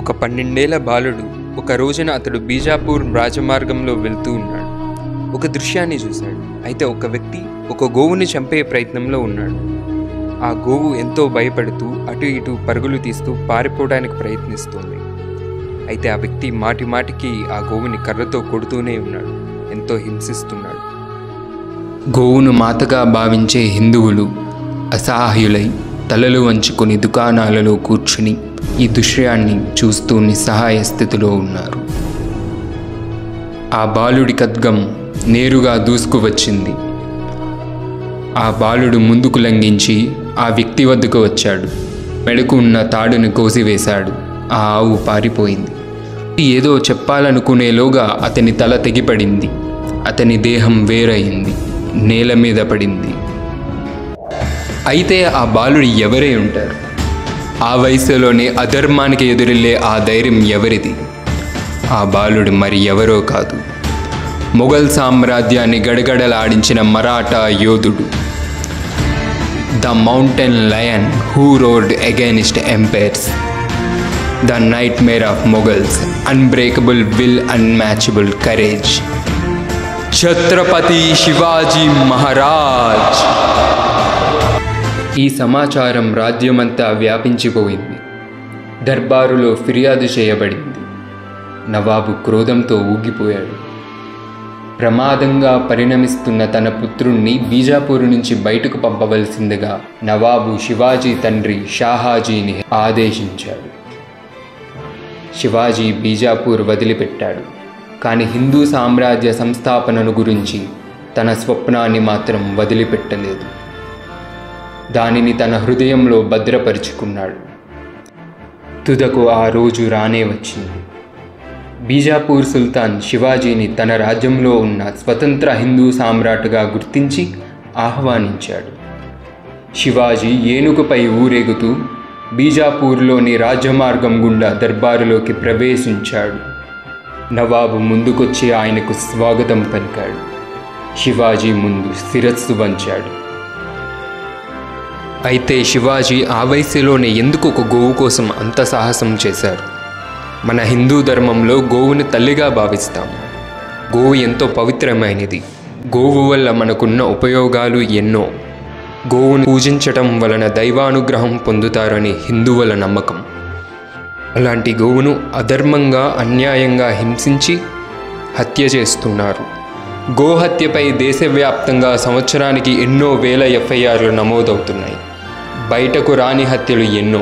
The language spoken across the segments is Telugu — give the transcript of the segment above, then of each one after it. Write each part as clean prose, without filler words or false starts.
ఒక 12 ఏళ్ల బాలుడు ఒక రోజున అతడు బీజాపూర్ రాజమార్గంలో వెళ్తూ ఉన్నాడు. ఒక దృశ్యాన్ని చూశాడు. అయితే ఒక వ్యక్తి ఒక గోవుని చంపే ప్రయత్నంలో ఉన్నాడు. ఆ గోవు ఎంతో భయపడుతూ అటు ఇటు పరుగులు తీస్తూ పారిపోవడానికి ప్రయత్నిస్తోంది. అయితే ఆ వ్యక్తి మాటి మాటికి ఆ గోవుని కర్రతో కొడుతూనే ఉన్నాడు, ఎంతో హింసిస్తున్నాడు. గోవును మాతగా భావించే హిందువులు అసహాయులై తలలు వంచుకొని దుకాణాలలో కూర్చుని ఈ దృశ్యాన్ని చూస్తూ నిస్సహాయ స్థితిలో ఉన్నారు. ఆ బాలుడి ఖడ్గం నేరుగా దూసుకువచ్చింది. ఆ బాలుడు ముందుకు లంఘించి ఆ వ్యక్తి వద్దకు వచ్చాడు. మెడకు ఉన్న తాడును కోసివేశాడు. ఆ ఆవు పారిపోయింది. ఏదో చెప్పాలనుకునేలోగా అతని తల తెగిపడింది. అతని దేహం వేరయింది, నేల మీద పడింది. అయితే ఆ బాలుడు ఎవరై ఉంటారు? ఆ వయసులోనే అధర్మానికి ఎదురెళ్ళే ఆ ధైర్యం ఎవరిది? ఆ బాలుడు మరి ఎవరో కాదు, మొఘల్ సామ్రాజ్యాన్ని గడగడలాడించిన మరాఠా యోధుడు, the mountain lion who rode against empires, the nightmare of Mughals, unbreakable will, unmatchable courage, Chhatrapati Shivaji Maharaj. ఈ సమాచారం రాజ్యమంతా వ్యాపించిపోయింది. దర్బారులో ఫిర్యాదు చేయబడింది. నవాబు క్రోధంతో ఊగిపోయాడు. ప్రమాదంగా పరిణమిస్తున్న తన పుత్రుణ్ణి బీజాపూర్ నుంచి బయటకు పంపవలసిందిగా నవాబు శివాజీ తండ్రి షాహాజీని ఆదేశించాడు. శివాజీ బీజాపూర్ వదిలిపెట్టాడు. కానీ హిందూ సామ్రాజ్య సంస్థాపనను గురించి తన స్వప్నాన్ని మాత్రం వదిలిపెట్టలేదు. దానిని తన హృదయంలో భద్రపరుచుకున్నాడు. తుదకు ఆ రోజు రానే వచ్చింది. బీజాపూర్ సుల్తాన్ శివాజీని తన రాజ్యంలో ఉన్న స్వతంత్ర హిందూ సామ్రాట్గా గుర్తించి ఆహ్వానించాడు. శివాజీ ఏనుగుపై ఊరేగుతూ బీజాపూర్లోని రాజమార్గం గుండా దర్బారులోకి ప్రవేశించాడు. నవాబు ముందుకొచ్చి ఆయనకు స్వాగతం పలికాడు. శివాజీ ముందు శిరస్సు వంచాడు. అయితే శివాజీ ఆ వయసులోనే ఎందుకు ఒక గోవు కోసం అంత సాహసం చేశారు? మన హిందూ ధర్మంలో గోవుని తల్లిగా భావిస్తాము. గోవు ఎంతో పవిత్రమైనది. గోవు వల్ల మనకున్న ఉపయోగాలు ఎన్నో. గోవును పూజించటం వలన దైవానుగ్రహం పొందుతారని హిందువుల నమ్మకం. అలాంటి గోవును అధర్మంగా, అన్యాయంగా హింసించి హత్య చేస్తున్నారు. గోహత్యపై దేశవ్యాప్తంగా సంవత్సరానికి ఎన్నో వేల ఎఫ్ఐఆర్లు నమోదవుతున్నాయి. బయటకు రాని హత్యలు ఎన్నో.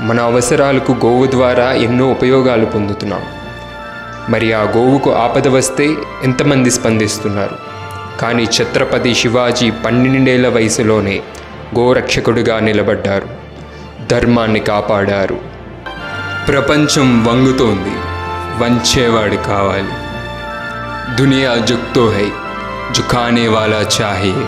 మన అవసరాలకు గోవు ద్వారా ఎన్నో ఉపయోగాలు పొందుతున్నాం. మరి ఆ గోవుకు ఆపద వస్తే ఎంతమంది స్పందిస్తున్నారు? కానీ ఛత్రపతి శివాజీ 12 ఏళ్ల వయసులోనే గోరక్షకుడిగా నిలబడ్డారు. ధర్మాన్ని కాపాడారు. ప్రపంచం వంగుతోంది, వంచేవాడు కావాలి. దునియా జుక్తో హై, జుకానే వాలా చాహియే.